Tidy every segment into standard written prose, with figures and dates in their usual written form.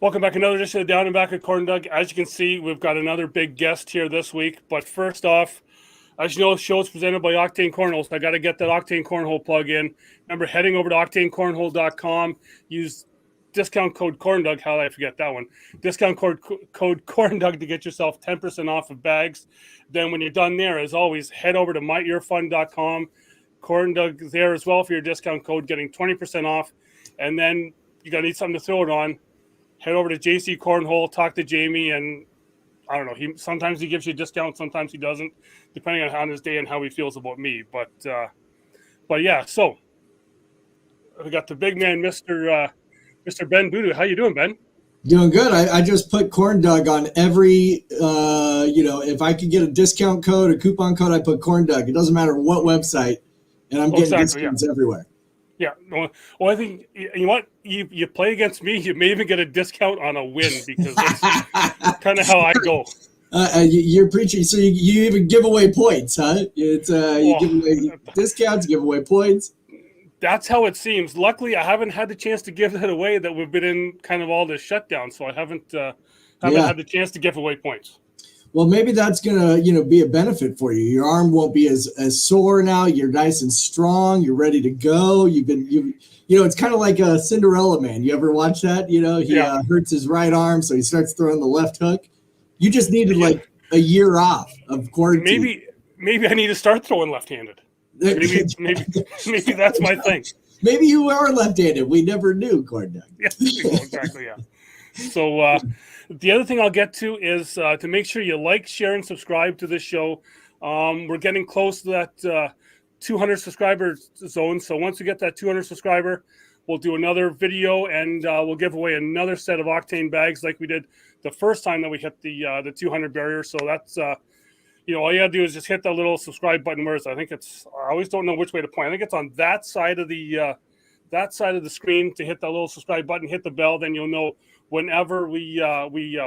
Welcome back. Another edition of Down and Back at CornDoug. As you can see, we've got another big guest here this week. But first off, as you know, the show is presented by Octane Cornhole, so I got to get that Octane Cornhole plug in. Remember, heading over to octanecornhole.com, use discount code CornDoug. How did I forget that one? Discount code CornDoug to get yourself 10% off of bags. Then when you're done there, as always, head over to myearfund.com. CornDoug there as well for your discount code, getting 20% off. And then you got to need something to throw it on. Head over to JC Cornhole, talk to Jamie, and I don't know. Sometimes he gives you a discount, sometimes he doesn't, depending on his day and how he feels about me. But yeah. So we got the big man, Mr. Ben Budhu. How you doing, Ben? Doing good. I just put CornDoug on every. If I could get a discount code, a coupon code, I put CornDoug. It doesn't matter what website, and I'm getting discounts everywhere. Yeah. Well, I think you know what you play against me. You may even get a discount on a win because that's kind of how I go. You're preaching, so you even give away points, huh? It's you give away discounts, give away points. That's how it seems. Luckily, I haven't had the chance to give it away. That we've been in kind of all this shutdown, so I haven't had the chance to give away points. Well, maybe that's gonna be a benefit for you. Your arm won't be as sore now. You're nice and strong. You're ready to go. It's kind of like a Cinderella Man. You ever watch that? He hurts his right arm, so he starts throwing the left hook. You just needed like a year off of quarantine. Maybe I need to start throwing left-handed. Maybe that's my thing. Maybe you are left-handed. We never knew, CornDoug. Yes, exactly. Yeah. So the other thing I'll get to is to make sure you like, share, and subscribe to this show. We're getting close to that 200 subscriber zone. So once we get that 200 subscriber, we'll do another video and we'll give away another set of Octane bags like we did the first time that we hit the 200 barrier. So that's all you gotta do is just hit that little subscribe button. Whereas I always don't know which way to point. I think it's on that side of the screen to hit that little subscribe button. Hit the bell, then you'll know whenever we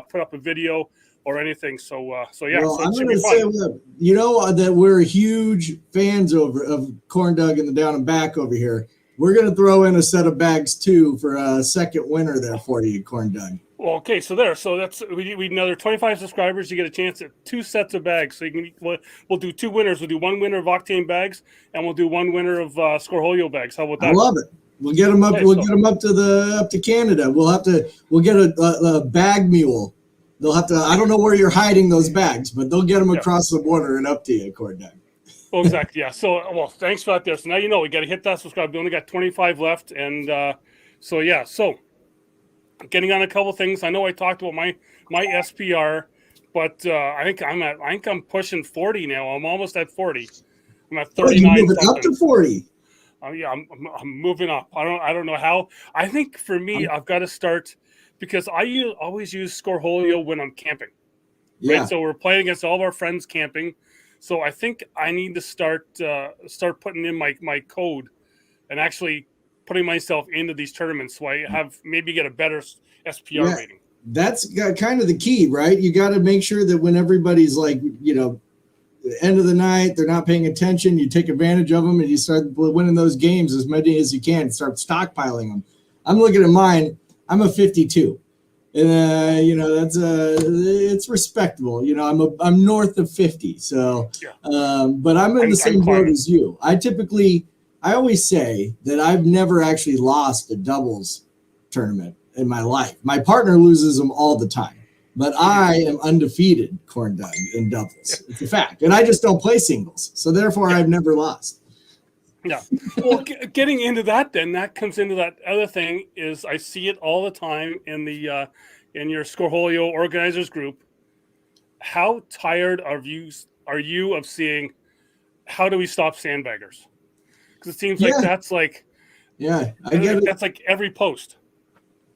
put up a video or anything. So yeah. Well, so I'm going to say that we're huge fans of CornDoug and the Down and Back over here. We're going to throw in a set of bags too for a second winner there for you, CornDoug. Well, okay, so that's we need another 25 subscribers. You get a chance at 2 sets of bags. So we'll do 2 winners. We'll do 1 winner of Octane bags, and we'll do 1 winner of Scoreholio bags. How about that? I love it. We'll get them up. Okay, get them up to Canada. We'll get a bag mule. They'll have to. I don't know where you're hiding those bags, but they'll get them across the border and up to you, CornDoug. Well, exactly. Yeah. So, thanks for that there. So now we got to hit that subscribe. We only got 25 left, and so yeah. So, getting on a couple things. I know I talked about my SPR, but I think I'm pushing 40 now. I'm almost at 40. I'm at 39. You're moving up to 40. Yeah, I'm moving up. I don't know how. I think for me, I've got to start because I always use Scoreholio when I'm camping. Yeah. Right? So we're playing against all of our friends camping. So I think I need to start putting in my code and actually putting myself into these tournaments so I have maybe get a better SPR rating. That's kind of the key, right? You got to make sure that when everybody's like, end of the night, they're not paying attention, you take advantage of them and you start winning those games as many as you can, start stockpiling them. I'm looking at mine. I'm a 52 and that's it's respectable. I'm north of 50. So but I'm in the same boat as you. I always say that I've never actually lost a doubles tournament in my life. My partner loses them all the time. But I am undefeated, CornDoug, in doubles. It's a fact. And I just don't play singles. So therefore, I've never lost. Yeah. Well, getting into that then, that comes into that other thing is I see it all the time in the in your Scoreholio organizers group. How tired are you of seeing how do we stop sandbaggers? Because it seems like that's like I get it. That's like every post.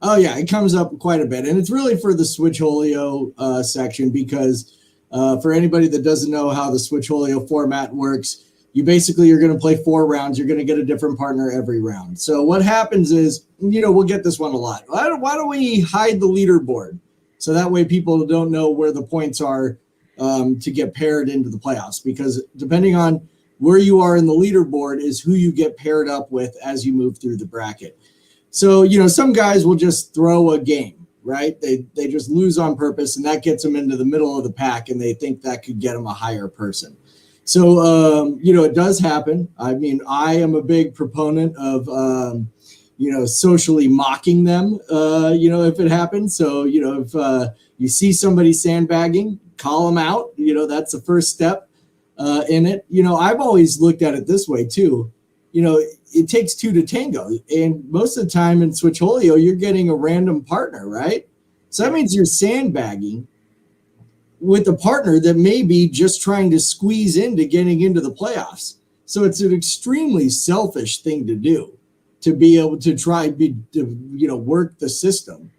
Oh, yeah, it comes up quite a bit. And it's really for the Switchholio section because for anybody that doesn't know how the Switchholio format works, you basically are going to play 4 rounds. You're going to get a different partner every round. So what happens is, we'll get this one a lot. Why don't we hide the leaderboard? So that way people don't know where the points are to get paired into the playoffs. Because depending on where you are in the leaderboard is who you get paired up with as you move through the bracket. So, some guys will just throw a game right? They just lose on purpose, and that gets them into the middle of the pack, and they think that could get them a higher person. So, it does happen. I mean, I am a big proponent of, socially mocking them, if it happens. So, if you see somebody sandbagging, call them out. That's the first step in it. I've always looked at it this way too. It takes two to tango. And most of the time in Scoreholio, you're getting a random partner, right? So that means you're sandbagging with a partner that may be just trying to squeeze into getting into the playoffs. So it's an extremely selfish thing to do, to be able to work the system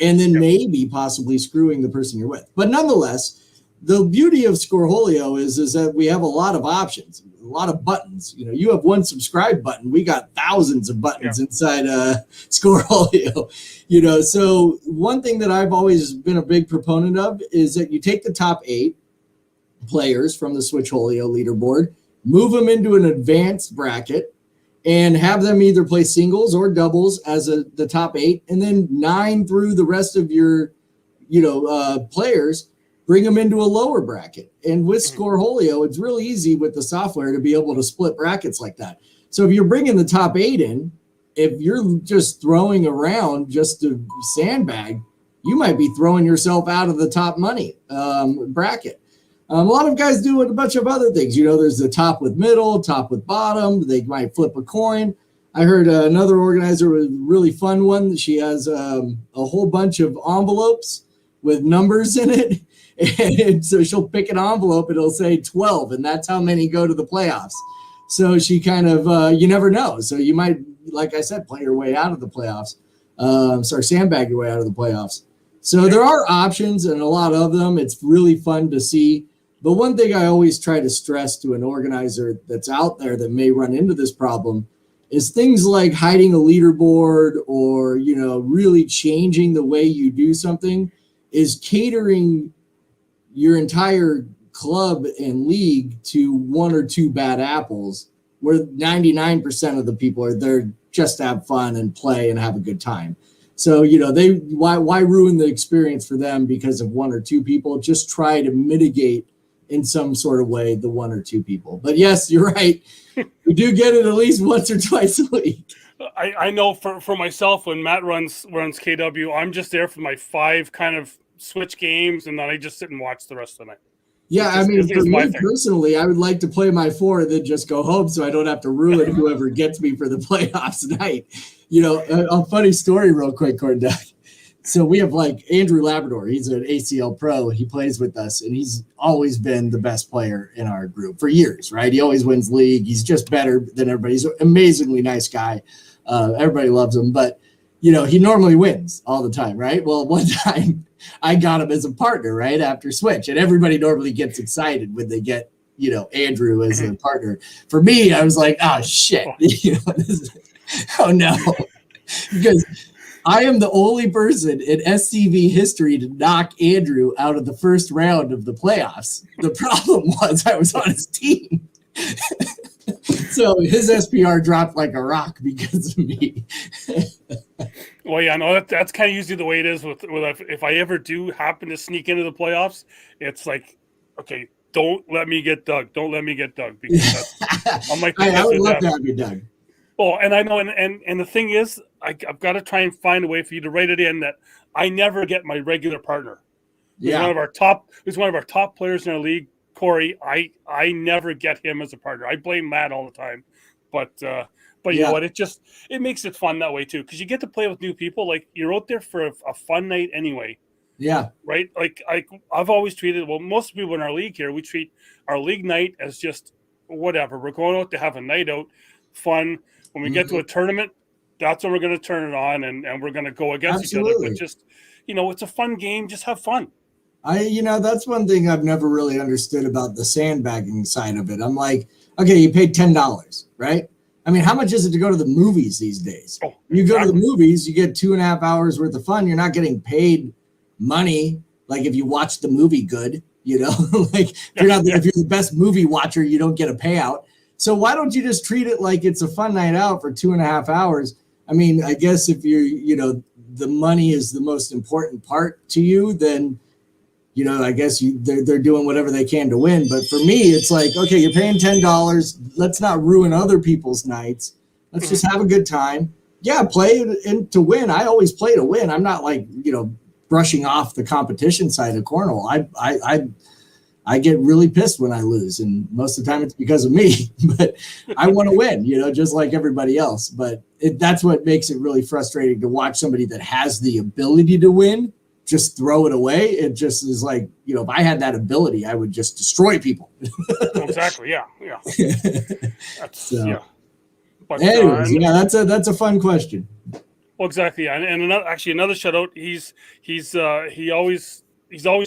and then maybe possibly screwing the person you're with. But nonetheless, the beauty of Scoreholio is that we have a lot of options, a lot of buttons. You have one subscribe button. We got thousands of buttons inside Scoreholio. So one thing that I've always been a big proponent of is that you take the top 8 players from the Scoreholio leaderboard, move them into an advanced bracket, and have them either play singles or doubles as the top 8, and then 9 through the rest of your players. Bring them into a lower bracket. And with Scoreholio, it's really easy with the software to be able to split brackets like that. So if you're bringing the top 8 in, if you're just throwing around just to sandbag, you might be throwing yourself out of the top money bracket. A lot of guys do a bunch of other things. There's the top with middle, top with bottom. They might flip a coin. I heard another organizer with a really fun one. She has a whole bunch of envelopes with numbers in it. And so she'll pick an envelope and it'll say 12, and that's how many go to the playoffs. So she kind of, you never know. So you might, like I said, play your way out of the playoffs. Sandbag your way out of the playoffs. So there are options and a lot of them. It's really fun to see. But one thing I always try to stress to an organizer that's out there that may run into this problem is things like hiding a leaderboard or, really changing the way you do something is catering your entire club and league to one or two bad apples, where 99% of the people are there just to have fun and play and have a good time. So, why ruin the experience for them because of one or two people? Just try to mitigate in some sort of way the one or two people. But yes, you're right. We do get it at least once or twice a week. I know for myself, when Matt runs KW, I'm just there for my 5 kind of switch games, and then I just sit and watch the rest of the night. Yeah, for me personally, I would like to play my 4 and then just go home so I don't have to ruin whoever gets me for the playoffs tonight. A funny story real quick, CornDoug. So we have Andrew Labrador. He's an ACL pro. He plays with us, and he's always been the best player in our group for years, right? He always wins league. He's just better than everybody. He's an amazingly nice guy. Everybody loves him, but he normally wins all the time, right? Well, one time I got him as a partner, right, after Switch. And everybody normally gets excited when they get, Andrew as a partner. For me, I was like, oh, shit. Oh, no. Because I am the only person in SCV history to knock Andrew out of the first round of the playoffs. The problem was I was on his team. So his SPR dropped like a rock because of me. Well, yeah, no, that's kind of usually the way it is with if I ever do happen to sneak into the playoffs, it's like, okay, don't let me get Doug. Don't let me get Doug. Because I'm like, I would love to have you, Doug. Well, and I know, and the thing is, I've got to try and find a way for you to write it in that I never get my regular partner. Yeah. Who's one of our top players in our league, Corey. I never get him as a partner. I blame Matt all the time, but you know what? It makes it fun that way too, because you get to play with new people. Like, you're out there for a fun night anyway. Yeah. Right. Like I've always treated, most people in our league here, we treat our league night as just whatever. We're going out to have a night out, fun. When we get to a tournament, that's when we're going to turn it on and we're going to go against each other. But just, it's a fun game. Just have fun. That's one thing I've never really understood about the sandbagging side of it. I'm like, okay, you paid $10, right? I mean, how much is it to go to the movies these days? Oh, you go to the movies, you get 2.5 hours worth of fun. You're not getting paid money. Like if you watch the movie good, like if you're the best movie watcher, you don't get a payout. So why don't you just treat it like it's a fun night out for 2.5 hours? I mean, I guess if you're, the money is the most important part to you, then, you know, I guess they're doing whatever they can to win. But for me, it's like, okay, you're paying $10. Let's not ruin other people's nights. Let's just have a good time. Yeah, play to win. I always play to win. I'm not like, you know, brushing off the competition side of cornhole. I get really pissed when I lose, and most of the time it's because of me. But I want to win, you know, just like everybody else. But that's what makes it really frustrating to watch somebody that has the ability to win just throw it away. It just is like, you know, if I had that ability, I would just destroy people. Exactly. Yeah. That's, so, yeah. But anyways, that's a fun question. Well, exactly. And another shout out. He's always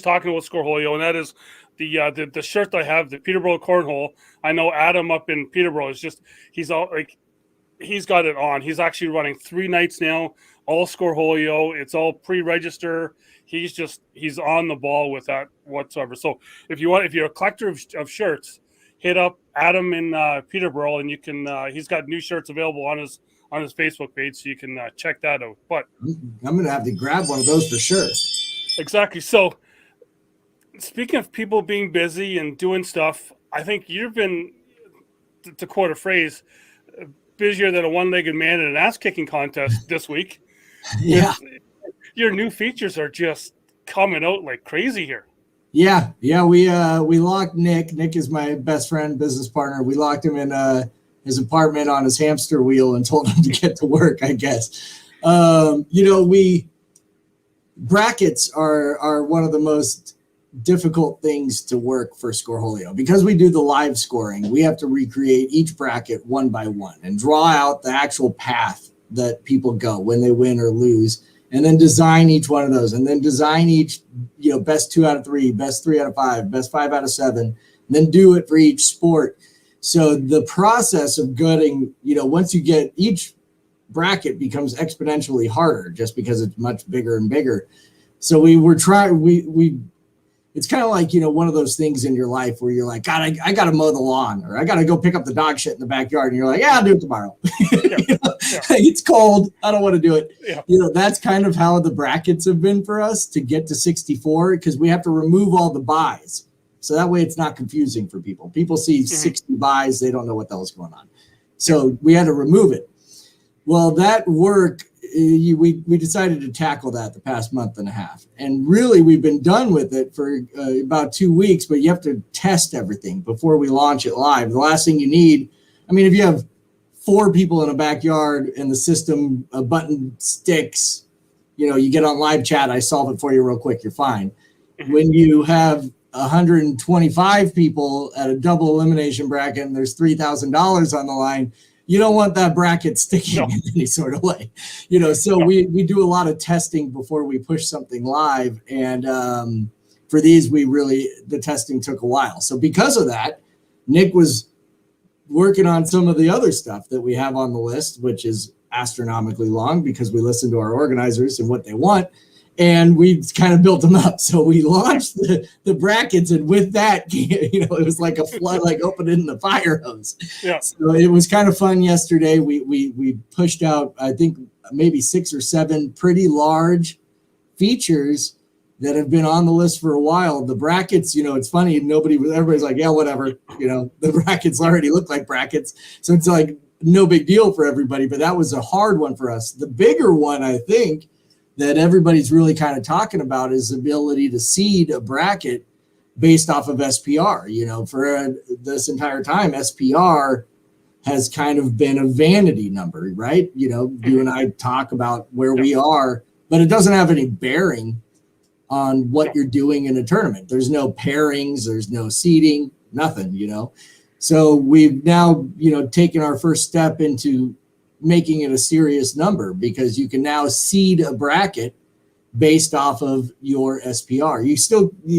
talking about Scoreholio, and that is the shirt that I have, the Peterborough Cornhole. I know Adam up in Peterborough is just he's got it on. He's actually running 3 nights now, all Scoreholio. It's all pre-register. He's on the ball with that whatsoever. So if you're a collector of shirts, hit up Adam in Peterborough, and you can. He's got new shirts available on his Facebook page, so you can check that out. But I'm gonna have to grab one of those for sure. Exactly. So, speaking of people being busy and doing stuff, I think you've been, to quote a phrase, busier than a one-legged man in an ass-kicking contest this week. Yeah. Your new features are just coming out like crazy here. Yeah. We locked Nick. Nick is my best friend, business partner. We locked him in his apartment on his hamster wheel and told him to get to work, I guess. You know, brackets are one of the most difficult things to work for Scoreholio. Because we do the live scoring, we have to recreate each bracket one by one and draw out the actual path that people go when they win or lose, and then design each one of those, and then design each, you know, best 2 out of 3, best 3 out of 5, best 5 out of 7, and then do it for each sport. So the process of gutting, you know, once you get each bracket becomes exponentially harder just because it's much bigger and bigger. So it's kind of like, you know, one of those things in your life where you're like, God, I got to mow the lawn, or I got to go pick up the dog shit in the backyard. And you're like, yeah, I'll do it tomorrow. Yeah. It's cold. I don't want to do it. Yeah. You know, that's kind of how the brackets have been for us to get to 64, because we have to remove all the buys. So that way it's not confusing for people. People see 60 buys, they don't know what the hell's going on. So we had to remove it. Well, that work, we decided to tackle that the past month and a half. And really, we've been done with it for about 2 weeks, but you have to test everything before we launch it live. The last thing you need, I mean, if you have 4 people in a backyard and the system, a button sticks, you know, you get on live chat, I solve it for you real quick, you're fine. When you have 125 people at a double elimination bracket and there's $3,000 on the line, you don't want that bracket sticking in any sort of way, you know. So we do a lot of testing before we push something live, and for these the testing took a while. So because of that, Nick was working on some of the other stuff that we have on the list, which is astronomically long because we listen to our organizers and what they want. And we kind of built them up. So we launched the brackets, and with that, you know, it was like a flood, like opening the fire hose. Yeah. So it was kind of fun yesterday. We pushed out, I think, maybe 6 or 7 pretty large features that have been on the list for a while. The brackets, you know, it's funny. Everybody's like, yeah, whatever. You know, the brackets already look like brackets. So it's like no big deal for everybody. But that was a hard one for us. The bigger one, I think, that everybody's really kind of talking about is the ability to seed a bracket based off of SPR. You know, for this entire time, SPR has kind of been a vanity number, right? You know, you and I talk about where we are, but it doesn't have any bearing on what you're doing in a tournament. There's no pairings, there's no seeding, nothing, you know. So we've now, you know, taken our first step into making it a serious number, because you can now seed a bracket based off of your SPR.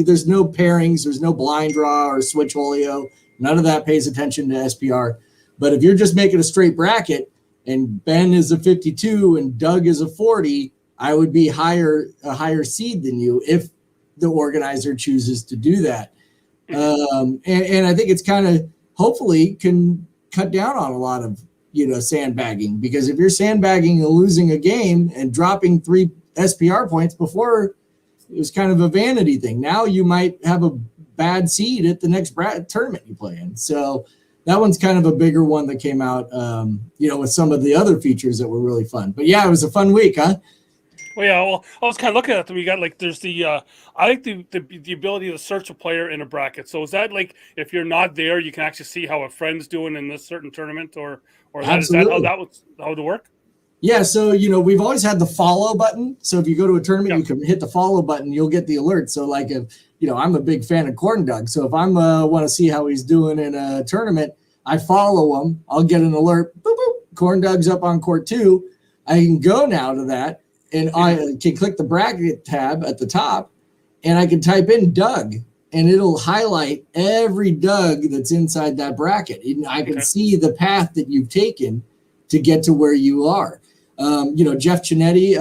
There's no pairings, there's no blind draw or Switcholio. None of that pays attention to SPR. But if you're just making a straight bracket and Ben is a 52 and Doug is a 40, I would be a higher seed than you if the organizer chooses to do that. And I think it's kind of hopefully can cut down on a lot of sandbagging, because if you're sandbagging and losing a game and dropping 3 SPR points before, it was kind of a vanity thing. Now you might have a bad seed at the next tournament you play in. So that one's kind of a bigger one that came out, with some of the other features that were really fun. But yeah, it was a fun week, huh? Well, yeah. Well, I was kind of looking at them. We got there's the I like the ability to search a player in a bracket. So is that if you're not there, you can actually see how a friend's doing in this certain tournament, or is that how it work? Yeah, so we've always had the follow button. So if you go to a tournament, you can hit the follow button, you'll get the alert. So if I'm a big fan of CornDoug, so if I'm want to see how he's doing in a tournament, I follow him. I'll get an alert. Boop, boop. CornDoug's up on court 2. I can go now to that. And I can click the bracket tab at the top, and I can type in Doug, and it'll highlight every Doug that's inside that bracket. And I can see the path that you've taken to get to where you are. Jeff Chinetti,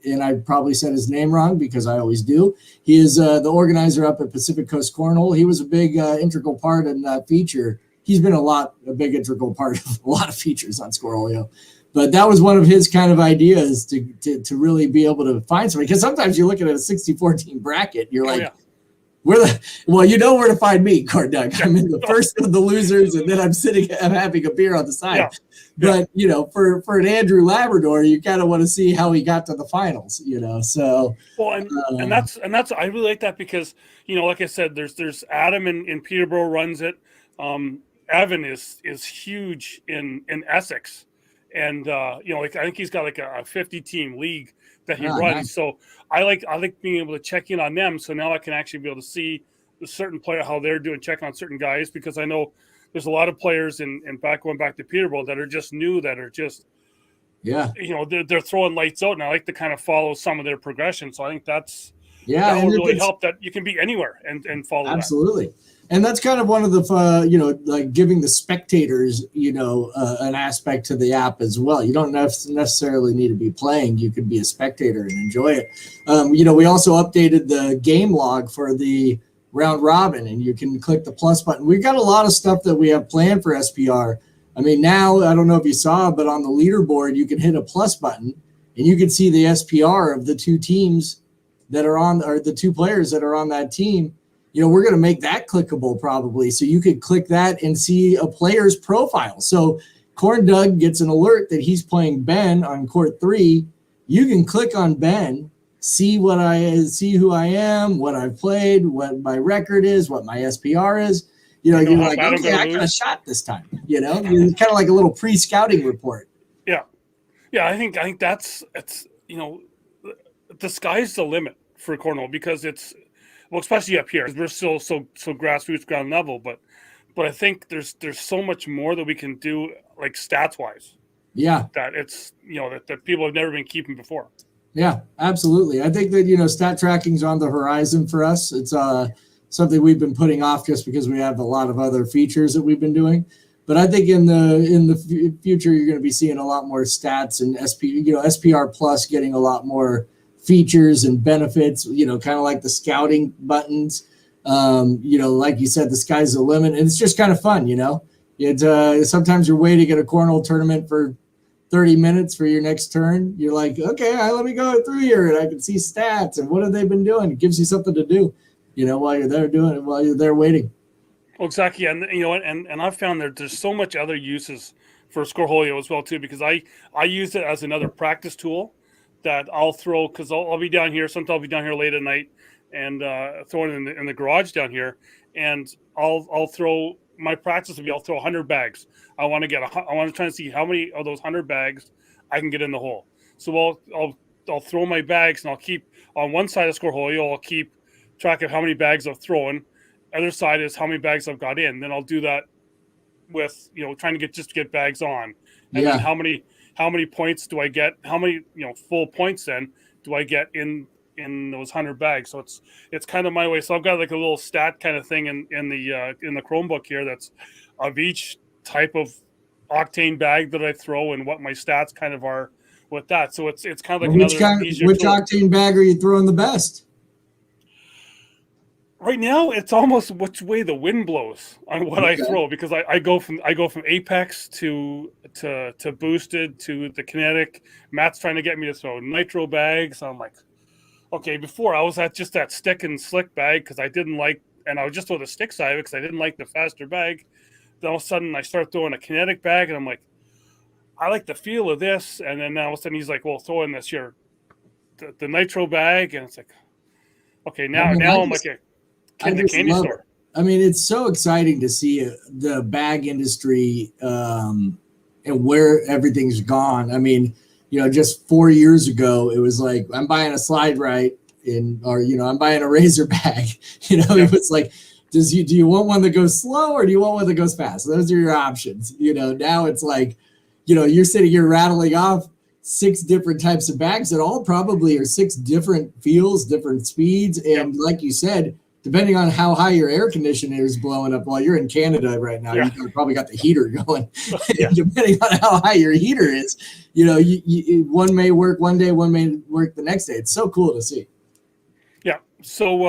and I probably said his name wrong because I always do. He is the organizer up at Pacific Coast Cornhole. He was a big integral part in that feature. He's been a big integral part of a lot of features on Scoreholio. But that was one of his kind of ideas to really be able to find somebody. Because sometimes you're looking at a 60-14 bracket, you're like, where to find me, CornDoug. I'm in the first of the losers, and then I'm having a beer on the side. Yeah. But for an Andrew Labrador, you kind of want to see how he got to the finals. So and that's I really like that because like I said, there's Adam in Peterborough runs it. Evan is huge in Essex. And I think he's got a 50-team league that he runs. Nice. So I like being able to check in on them. So now I can actually be able to see the certain player how they're doing, check on certain guys, because I know there's a lot of players in going back to Peterborough that are just new, that are just they're throwing lights out, and I like to kind of follow some of their progression. So I think that will really help, that you can be anywhere and follow. Absolutely. That. And that's kind of one of the, giving the spectators, an aspect to the app as well. You don't necessarily need to be playing. You could be a spectator and enjoy it. We also updated the game log for the round robin, and you can click the plus button. We've got a lot of stuff that we have planned for SPR. I mean, now, I don't know if you saw, but on the leaderboard, you can hit a plus button, and you can see the SPR of the 2 teams that are on, or the 2 players that are on that team. We're going to make that clickable probably. So you could click that and see a player's profile. So CornDoug gets an alert that he's playing Ben on court 3. You can click on Ben, see who I am, what I've played, what my record is, what my SPR is. You're like, okay, I got a shot this time. You're kind of like a little pre-scouting report. Yeah. Yeah. I think it's the sky's the limit for Cornhole, because especially up here, we're still so grassroots, ground level, but I think there's so much more that we can do, like stats wise. Yeah. That it's that people have never been keeping before. Yeah, absolutely. I think that stat tracking's on the horizon for us. It's something we've been putting off just because we have a lot of other features that we've been doing. But I think in the future you're going to be seeing a lot more stats and SPR Plus getting a lot more features and benefits, kind of like the scouting buttons. Like you said, the sky's the limit, and it's just kind of fun. It's sometimes you're waiting at a cornhole tournament for 30 minutes for your next turn. You're like, okay, let me go through here, and I can see stats and what have they been doing. It gives you something to do, while you're there doing it, while you're there waiting. Well, exactly, and and I've found there's so much other uses for Scoreholio as well too, because I use it as another practice tool that I'll throw, because I'll be down here. Sometimes I'll be down here late at night and throw it in the garage down here, and I'll throw my practice will be I'll throw 100 bags. I want to try and see how many of those 100 bags I can get in the hole. So I'll throw my bags, and I'll keep on one side of Scoreholio. I'll keep track of how many bags I've thrown. Other side is how many bags I've got in. Then I'll do that with trying to get bags on, and then how many points do I get? How many full points then do I get in those 100 bags? So it's kind of my way. So I've got like a little stat kind of thing in the Chromebook here that's of each type of octane bag that I throw and what my stats kind of are with that. So it's kind of like which octane bag are you throwing the best? Right now, it's almost which way the wind blows on what I Okay. throw, because I go from apex to boosted to the kinetic. Matt's trying to get me to throw nitro bags. I'm like, okay. Before I was at just that stick and slick bag because I didn't like, and I would just throw the stick side of it because I didn't like the faster bag. Then all of a sudden I start throwing a kinetic bag, and I'm like, I like the feel of this. And then all of a sudden he's like, well, throw in this here, the nitro bag, and it's like, okay, I mean, now I'm like a kid I in the just candy love store. it. I mean, it's so exciting to see the bag industry and where everything's gone. I mean, just 4 years ago, it was like, I'm buying a slide right or I'm buying a razor bag. It was like, do you want one that goes slow or do you want one that goes fast? Those are your options. Now it's like, you're sitting here rattling off 6 different types of bags that all probably are 6 different feels, different speeds. And like you said, depending on how high your air conditioner is blowing up, while you're in Canada right now, you've probably got the heater going. Depending on how high your heater is, one may work one day, one may work the next day. It's so cool to see. Yeah. So we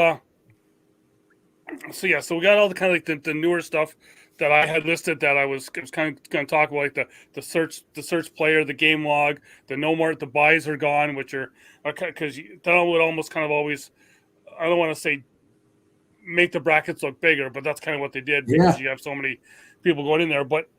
got all the kind of like the newer stuff that I had listed that I was kind of going to talk about, like the search player, the game log, the no more, the buys are gone, which are, because that would almost kind of always, I don't want to say make the brackets look bigger, but that's kind of what they did because you have so many people going in there. But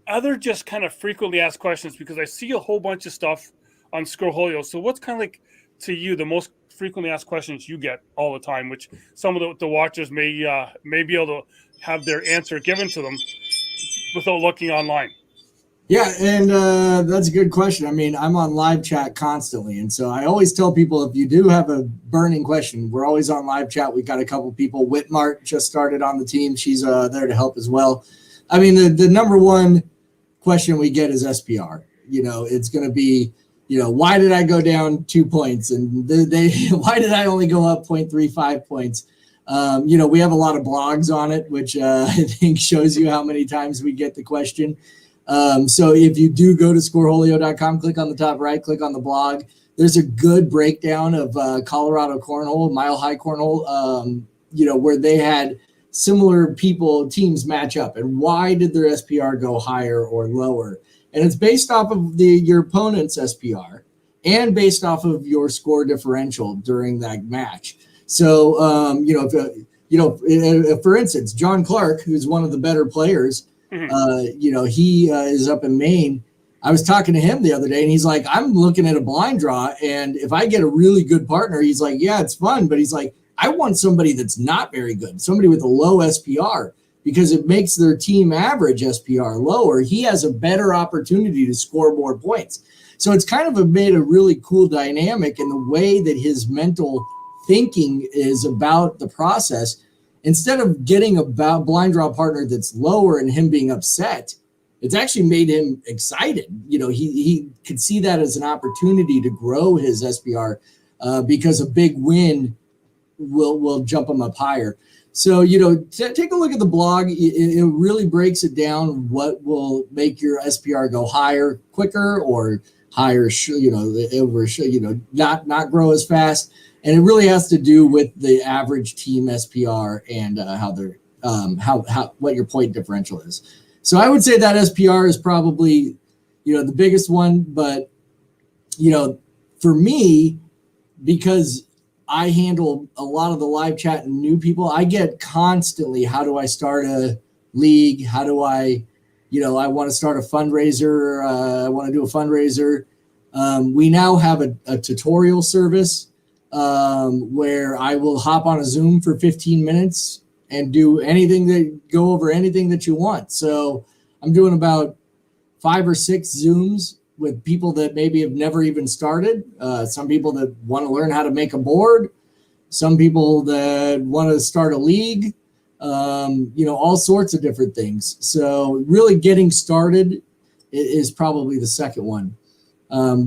other just kind of frequently asked questions, because I see a whole bunch of stuff on Scoreholio. So what's kind of like, to you, the most frequently asked questions you get all the time, which some of the watchers may be able to have their answer given to them without looking online? Yeah, and that's a good question. I mean, I'm on live chat constantly, and so I always tell people, if you do have a burning question, we're always on live chat. We've got a couple people. Whitmart just started on the team. She's there to help as well. I mean, the number one question we get is SPR. It's going to be, why did I go down 2 points? And why did I only go up 0.35 points? We have a lot of blogs on it, which I think shows you how many times we get the question. So if you do go to scoreholio.com, click on the top right, click on the blog. There's a good breakdown of Colorado Cornhole, Mile High Cornhole, where they had similar teams match up, and why did their SPR go higher or lower? And it's based off of your opponent's SPR and based off of your score differential during that match. So, for instance, John Clark, who's one of the better players, he is up in Maine. I was talking to him the other day, and he's like, I'm looking at a blind draw, and if I get a really good partner, he's like, yeah, it's fun, but he's like, I want somebody that's not very good, somebody with a low SPR, because it makes their team average SPR lower. He has a better opportunity to score more points. So it's kind of made a really cool dynamic in the way that his mental thinking is about the process. Instead of getting a blind draw partner that's lower and him being upset, it's actually made him excited. He could see that as an opportunity to grow his SPR because a big win will jump him up higher. So, take a look at the blog. It really breaks it down, what will make your SPR go higher quicker or higher, not grow as fast. And it really has to do with the average team SPR and how they're what your point differential is. So I would say that SPR is probably, the biggest one. But, for me, because I handle a lot of the live chat and new people, I get constantly, how do I start a league? How do I want to start a fundraiser. I want to do a fundraiser. We now have a tutorial service where I will hop on a Zoom for 15 minutes and go over anything that you want. So I'm doing about 5 or 6 Zooms with people that maybe have never even started. Some people that want to learn how to make a board. Some people that want to start a league. All sorts of different things. So really getting started is probably the second one.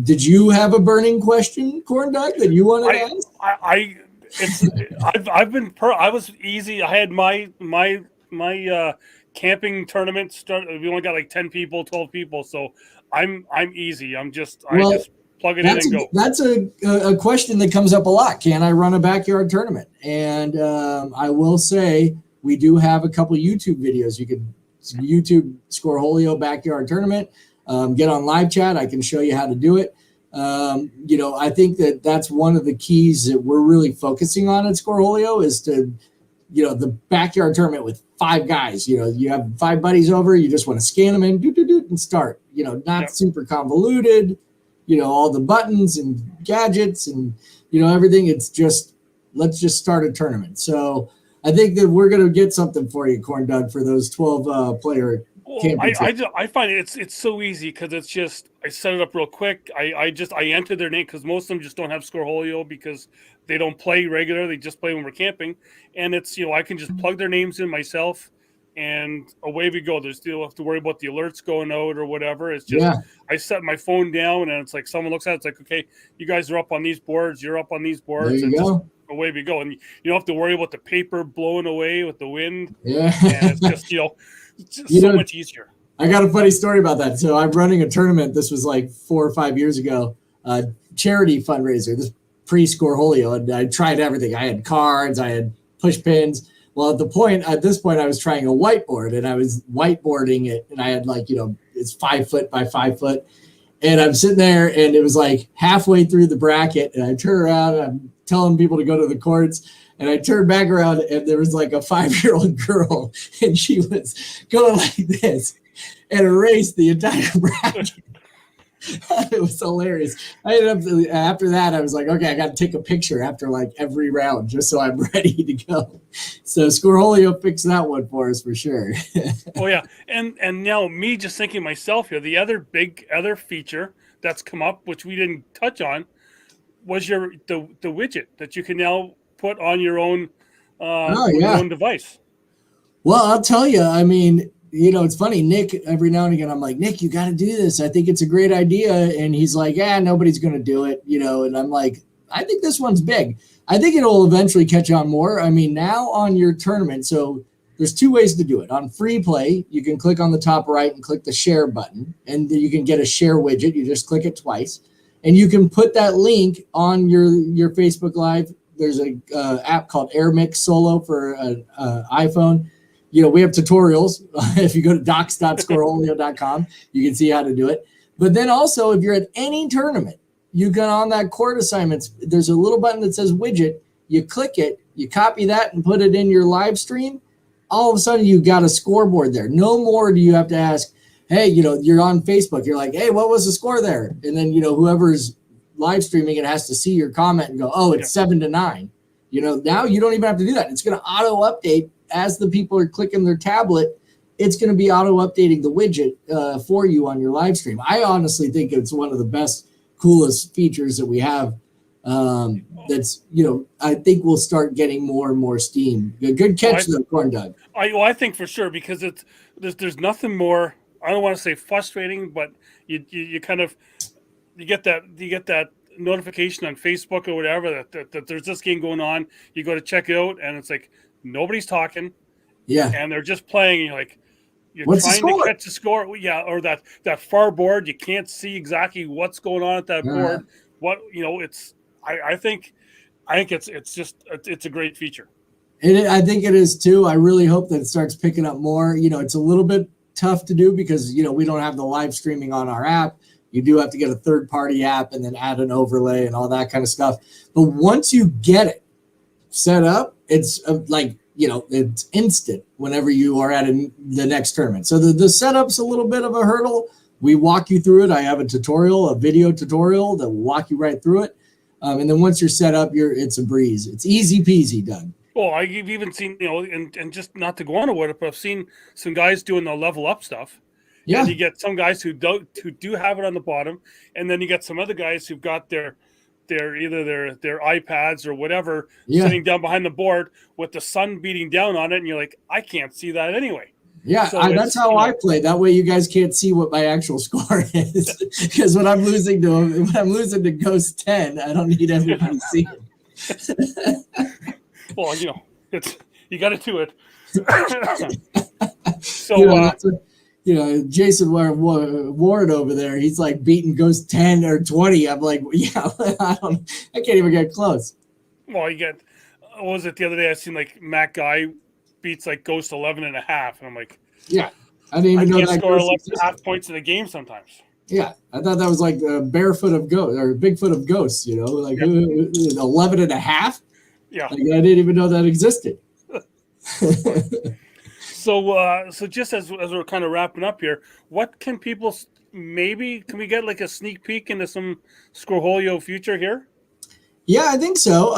Did you have a burning question, CornDoug, that you wanted to ask? I was easy. I had my camping tournament start. We only got like 10 people, 12 people, so I'm easy. I just plug it in and go. That's a question that comes up a lot. Can I run a backyard tournament? And I will say we do have a couple YouTube videos. You could YouTube Scoreholio backyard tournament. Get on live chat. I can show you how to do it. I think that's one of the keys that we're really focusing on at Scoreholio is to, the backyard tournament with 5 guys. You have 5 buddies over. You just want to scan them in, and start. Not super convoluted. All the buttons and gadgets and everything. It's just let's just start a tournament. So I think that we're going to get something for you, CornDoug, for those 12 player. I find it's so easy because it's just I set it up real quick. I enter their name because most of them just don't have Scoreholio because they don't play regular. They just play when we're camping, and it's I can just plug their names in myself, and away we go. There's still have to worry about the alerts going out or whatever. It's just I set my phone down, and it's like someone looks at it, it's like, okay, you guys are up on these boards. You're up on these boards. There you go. Just, away we go, and you don't have to worry about the paper blowing away with the wind. Yeah, and it's just it's just so much easier. I got a funny story about that. So I'm running a tournament. This was like 4 or 5 years ago, charity fundraiser, this pre-Scoreholio, and I tried everything. I had cards, I had push pins. Well, at this point, I was trying a whiteboard, and I was whiteboarding it, and I had it's 5 foot by 5 foot, and I'm sitting there, and it was like halfway through the bracket, and I turn around, and I'm telling people to go to the courts. And I turned back around, and there was like a 5-year-old girl, and she was going like this and erased the entire bracket. It was hilarious. I ended up, after that, I was like, okay, I got to take a picture after like every round just so I'm ready to go. So Scoreholio fixed that one for us for sure. Oh, yeah. And now me just thinking myself here, the other feature that's come up, which we didn't touch on, was the widget that you can now put on your own your own device. Well, I'll tell you, I mean, it's funny, Nick, every now and again, I'm like, Nick, you got to do this. I think it's a great idea. And he's like, nobody's going to do it, and I'm like, I think this one's big. I think it'll eventually catch on more. I mean, now on your tournament, so there's 2 ways to do it. On free play, you can click on the top right and click the share button, and then you can get a share widget. You just click it twice, and you can put that link on your Facebook Live. There's a app called AirMix Solo for an iPhone. We have tutorials. If you go to docs.scoreholio.com, you can see how to do it. But then also, if you're at any tournament, you can on that court assignments, there's a little button that says widget. You click it, you copy that and put it in your live stream. All of a sudden, you've got a scoreboard there. No more do you have to ask, hey, you're on Facebook. You're like, hey, what was the score there? And then, whoever's live streaming it has to see your comment and go, oh, it's 7-9. Now you don't even have to do that. It's going to auto update as the people are clicking their tablet. It's going to be auto updating the widget for you on your live stream. I honestly think it's one of the best, coolest features that we have. That's I think we'll start getting more and more steam. Good catch, though, CornDoug. I think for sure, because there's nothing more. I don't want to say frustrating, but you kind of you get that notification on Facebook or whatever that there's this game going on. You go to check it out, and it's like nobody's talking. Yeah, and they're just playing. And you're like, what's trying to catch the score. Yeah, or that far board, you can't see exactly what's going on at that board. What it's. I think it's a great feature. I think it is too. I really hope that it starts picking up more. It's a little bit tough to do because we don't have the live streaming on our app. You do have to get a third-party app and then add an overlay and all that kind of stuff. But once you get it set up, it's it's instant whenever you are at the next tournament. So the setup's a little bit of a hurdle. We walk you through it. I have a video tutorial that will walk you right through it. And then once you're set up, it's a breeze. It's easy peasy, Doug. Well, I've even seen, and just not to go on with it, but I've seen some guys doing the level up stuff. Yeah. And you get some guys who do have it on the bottom, and then you get some other guys who've got their iPads or whatever sitting down behind the board with the sun beating down on it, and you're like, I can't see that anyway. Yeah, so that's how I play. That way, you guys can't see what my actual score is. Because when I'm losing to Ghost 10, I don't need everybody seeing. Well, you got to do it. So Jason Ward over there, he's like beating Ghost 10 or 20. I'm like, yeah, I can't even get close. Well, you get, what was it the other day? I seen like Matt Guy beats like Ghost 11.5, and I'm like, yeah, I didn't even know can't that score Ghost 11.5 points in a game sometimes. Yeah, I thought that was like Barefoot of Ghost or Bigfoot of Ghosts, like 11.5. Yeah. Like, I didn't even know that existed. So just as we're kind of wrapping up here, what can people can we get like a sneak peek into some Scoreholio future here? Yeah, I think so.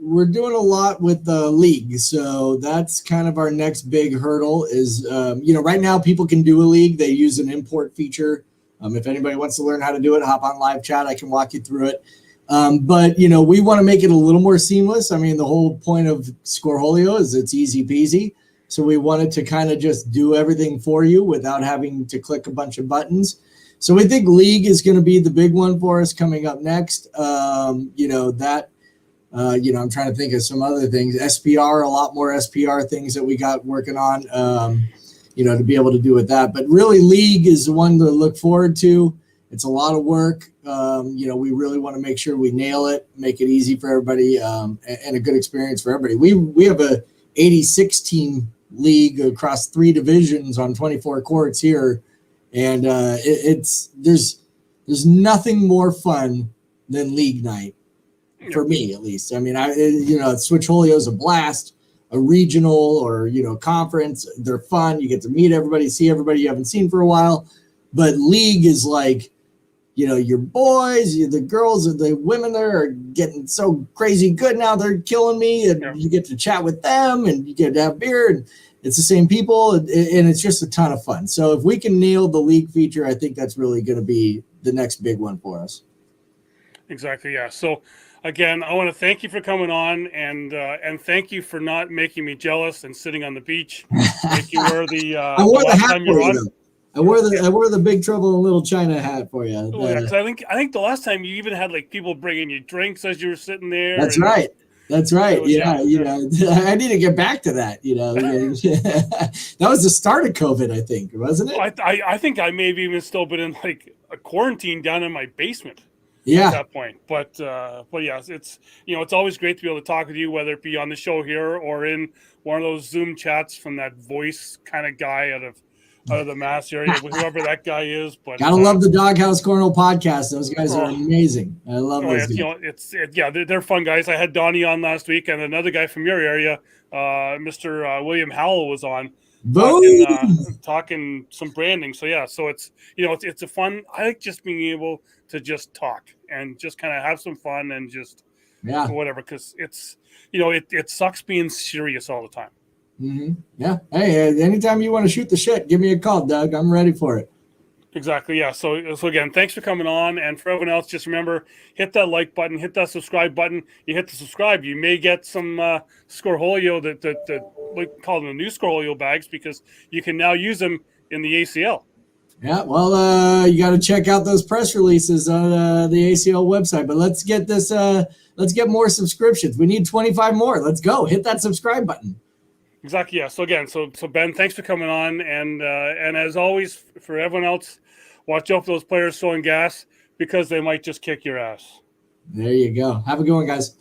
We're doing a lot with the league, so that's kind of our next big hurdle. Is right now people can do a league. They use an import feature. If anybody wants to learn how to do it, hop on live chat. I can walk you through it. But we want to make it a little more seamless. I mean, the whole point of Scoreholio is it's easy peasy. So we wanted to kind of just do everything for you without having to click a bunch of buttons. So we think League is going to be the big one for us coming up next. I'm trying to think of some other things. SPR, a lot more SPR things that we got working on, to be able to do with that. But really, League is the one to look forward to. It's a lot of work. We really want to make sure we nail it, make it easy for everybody, and a good experience for everybody. We have a 86 team league across 3 divisions on 24 courts here, and there's nothing more fun than league night for me, at least. I mean, Switcholio is a blast. A regional or conference, they're fun. You get to meet everybody, see everybody you haven't seen for a while. But league is like, your boys, the girls, the women there are getting so crazy good now. They're killing me, and you get to chat with them, and you get to have beer, and it's the same people, and it's just a ton of fun. So if we can nail the league feature, I think that's really going to be the next big one for us. Exactly. Yeah. So again, I want to thank you for coming on, and thank you for not making me jealous and sitting on the beach like you were the last time you were on. I wore the Big Trouble in Little China hat for you. Oh, yeah, because I think the last time you even had like people bringing you drinks as you were sitting there. That's right. That's right. I need to get back to that. That was the start of COVID, I think, wasn't it? I think I may have even still been in like a quarantine down in my basement. Yeah. At that point, but yeah, it's it's always great to be able to talk with you, whether it be on the show here or in one of those Zoom chats from that voice kind of guy out of the Mass area, whoever that guy is. But gotta love the Doghouse Cornhole podcast. Those guys are amazing. I love those guys. They're fun guys. I had Donnie on last week, and another guy from your area, Mr. William Howell, was on. Talking some branding. So yeah, so it's it's a fun. I like just being able to just talk and just kind of have some fun and just whatever, because it's it sucks being serious all the time. Mm-hmm. Yeah. Hey, anytime you want to shoot the shit, give me a call, Doug. I'm ready for it. Exactly. Yeah. So again, thanks for coming on, and for everyone else, just remember, hit that like button, hit that subscribe button. You hit the subscribe, you may get some Scoreholio that we call them the new Scoreholio bags, because you can now use them in the ACL. Yeah. Well, you got to check out those press releases on the ACL website. But let's get this. Let's get more subscriptions. We need 25 more. Let's go. Hit that subscribe button. Exactly. Yeah. So again, so Ben, thanks for coming on, and as always, for everyone else, watch out for those players throwing gas, because they might just kick your ass. There you go. Have a good one, guys.